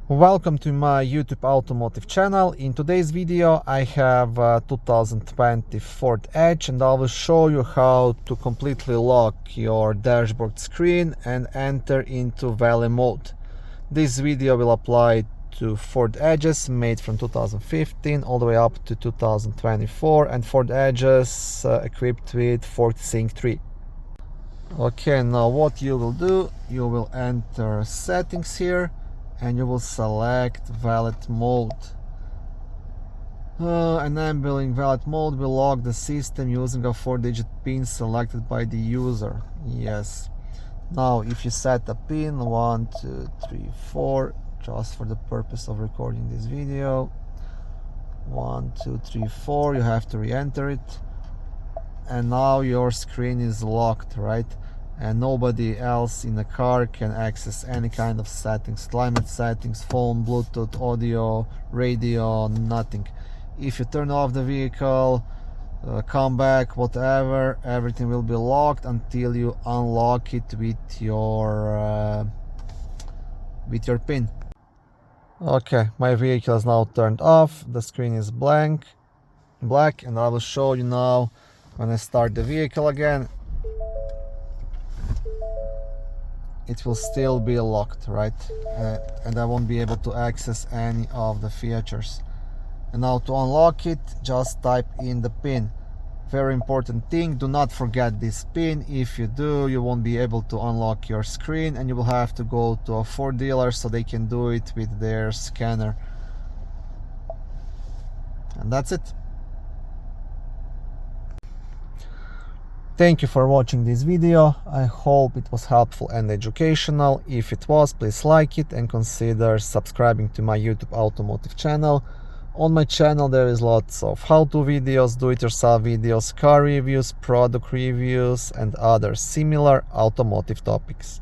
Welcome to my YouTube automotive channel. In today's video I have 2020 Ford Edge and I will show you how to completely lock your dashboard screen and enter into Valet Mode. This video will apply to Ford Edges made from 2015 all the way up to 2024 and Ford Edges equipped with FortiSync 3. Okay, now what you will do, you will enter settings here and you will select Valet Mode. Enabling Valet Mode will lock the system using a 4-digit PIN selected by the user. Yes. Now if you set a PIN 1, 2, 3, 4, just for the purpose of recording this video, 1, 2, 3, 4, you have to re-enter it, and now your screen is locked, right? And nobody else in the car can access any kind of settings, climate settings, phone, Bluetooth, audio, radio, nothing. If you turn off the vehicle, come back, whatever, everything will be locked until you unlock it with your PIN. Okay, my vehicle is now turned off, the screen is black, and I will show you now when I start the vehicle again. It will still be locked, right? And I won't be able to access any of the features. And now to unlock it, just type in the PIN. Very important thing, do not forget this PIN. If you do, you won't be able to unlock your screen and you will have to go to a Ford dealer so they can do it with their scanner. And that's it. Thank you for watching this video. I hope it was helpful and educational. If it was, please like it and consider subscribing to my YouTube automotive channel. On my channel there is lots of how-to videos, do-it-yourself videos, car reviews, product reviews and other similar automotive topics.